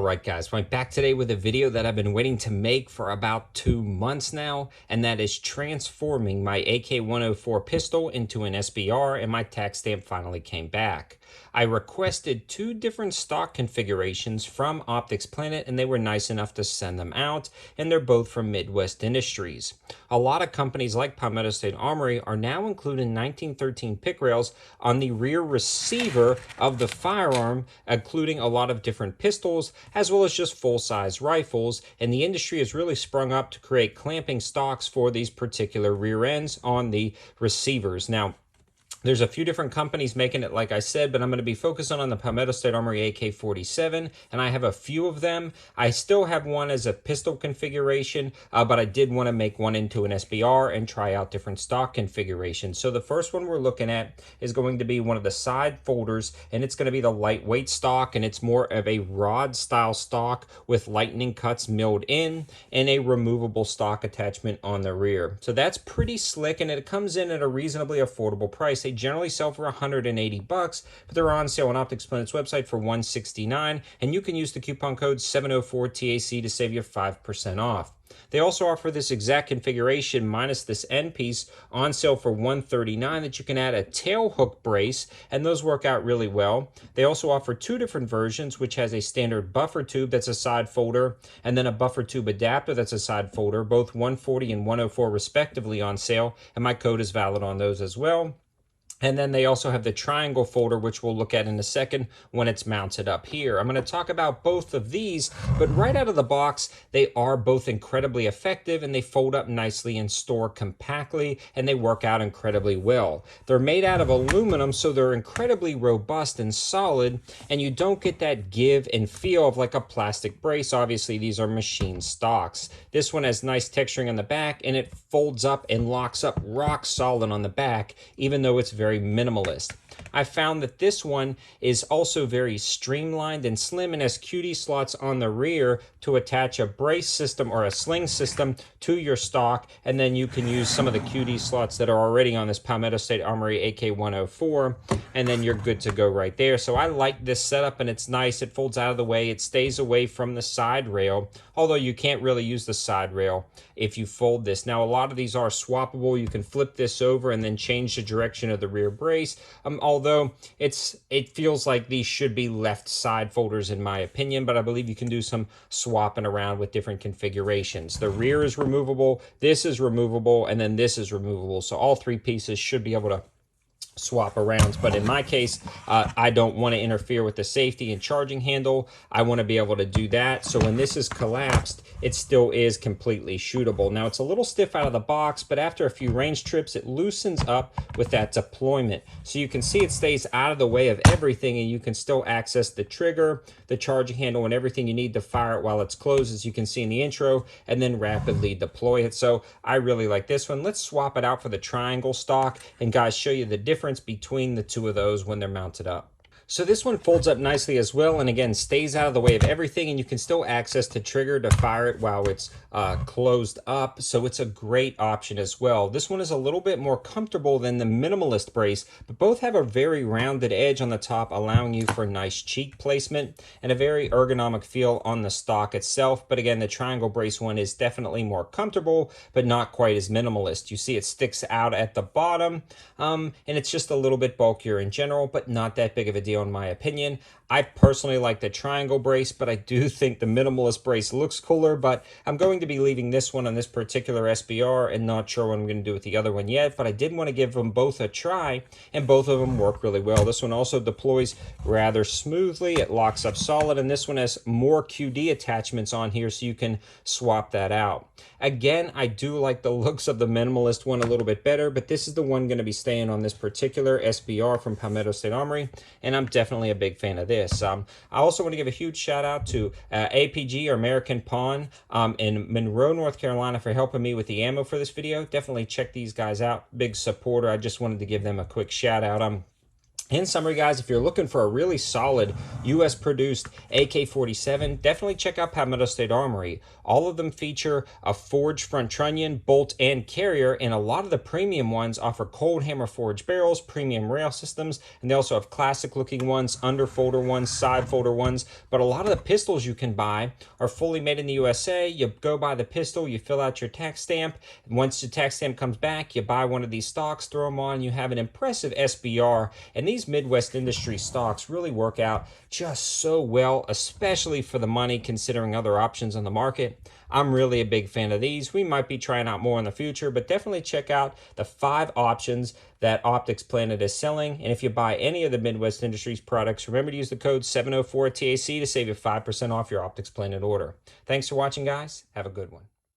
Alright guys, I'm back today with a video that I've been waiting to make for about 2 months now, and that is transforming my AK-104 pistol into an SBR, and my tax stamp finally came back. I requested 2 different stock configurations from Optics Planet, and they were nice enough to send them out, and they're both from Midwest Industries. A lot of companies like Palmetto State Armory are now including 1913 pick rails on the rear receiver of the firearm, including a lot of different pistols, as well as just full-size rifles, and the industry has really sprung up to create clamping stocks for these particular rear ends on the receivers. Now, there's a few different companies making it, like I said, but I'm going to be focusing on the Palmetto State Armory AK-47, and I have a few of them. I still have one as a pistol configuration, but I did want to make one into an SBR and try out different stock configurations. So the first one we're looking at is going to be one of the side folders, and it's going to be the lightweight stock, and it's more of a rod style stock with lightning cuts milled in and a removable stock attachment on the rear. So that's pretty slick, and it comes in at a reasonably affordable price. They generally sell for $180, but they're on sale on Optics Planet's website for $169, and you can use the coupon code 704TAC to save you 5% off. They also offer this exact configuration minus this end piece on sale for $139 that you can add a tail hook brace, and those work out really well. They also offer 2 different versions, which has a standard buffer tube that's a side folder, and then a buffer tube adapter that's a side folder, both 140 and 104 respectively on sale, and my code is valid on those as well. And then they also have the triangle folder, which we'll look at in a second when it's mounted up here. I'm going to talk about both of these, but right out of the box, they are both incredibly effective, and they fold up nicely and store compactly, and they work out incredibly well. They're made out of aluminum, so they're incredibly robust and solid, and you don't get that give and feel of like a plastic brace. Obviously, these are machine stocks. This one has nice texturing on the back, and it folds up and locks up rock solid on the back, even though it's very minimalist. I found that this one is also very streamlined and slim and has QD slots on the rear to attach a brace system or a sling system to your stock, and then you can use some of the QD slots that are already on this Palmetto State Armory AK-104, and then you're good to go right there. So I like this setup, and it's nice. It folds out of the way. It stays away from the side rail, although you can't really use the side rail if you fold this. Now, a lot of these are swappable. You can flip this over and then change the direction of the rear brace, although it feels like these should be left side folders in my opinion, but I believe you can do some swapping around with different configurations. The rear is removable, this is removable, and then this is removable. So all 3 pieces should be able to swap around, but in my case, I don't want to interfere with the safety and charging handle. I want to be able to do that, so when this is collapsed, it still is completely shootable. Now, it's a little stiff out of the box, but after a few range trips, it loosens up with that deployment. So you can see it stays out of the way of everything, and you can still access the trigger, the charging handle, and everything you need to fire it while it's closed, as you can see in the intro, and then rapidly deploy it. So I really like this one. Let's swap it out for the triangle stock, and guys, show you the difference between the 2 of those when they're mounted up. So this one folds up nicely as well, and again stays out of the way of everything, and you can still access the trigger to fire it while it's closed up, so it's a great option as well. This one is a little bit more comfortable than the minimalist brace, but both have a very rounded edge on the top, allowing you for nice cheek placement and a very ergonomic feel on the stock itself. But again, the triangle brace one is definitely more comfortable, but not quite as minimalist. You see it sticks out at the bottom, and it's just a little bit bulkier in general, but not that big of a deal in my opinion. I personally like the triangle brace, but I do think the minimalist brace looks cooler, but I'm going to be leaving this one on this particular SBR and not sure what I'm going to do with the other one yet, but I did want to give them both a try, and both of them work really well. This one also deploys rather smoothly. It locks up solid, and this one has more QD attachments on here, so you can swap that out. Again, I do like the looks of the minimalist one a little bit better, but this is the one going to be staying on this particular SBR from Palmetto State Armory, and I'm definitely a big fan of this. I also want to give a huge shout out to APG, or American Pawn, in Monroe, North Carolina, for helping me with the ammo for this video. Definitely check these guys out. Big supporter. I just wanted to give them a quick shout out. In summary, guys, if you're looking for a really solid US produced AK-47, definitely check out Palmetto State Armory. All of them feature a forged front trunnion, bolt, and carrier, and a lot of the premium ones offer cold hammer forged barrels, premium rail systems, and they also have classic looking ones, under folder ones, side folder ones. But a lot of the pistols you can buy are fully made in the USA. You go buy the pistol, you fill out your tax stamp. Once your tax stamp comes back, you buy one of these stocks, throw them on, you have an impressive SBR. And these Midwest industry stocks really work out just so well, especially for the money considering other options on the market. I'm really a big fan of these. We might be trying out more in the future, but definitely check out the 5 options that Optics Planet is selling. And if you buy any of the Midwest Industries products, remember to use the code 704TAC to save you 5% off your Optics Planet order. Thanks for watching, guys. Have a good one.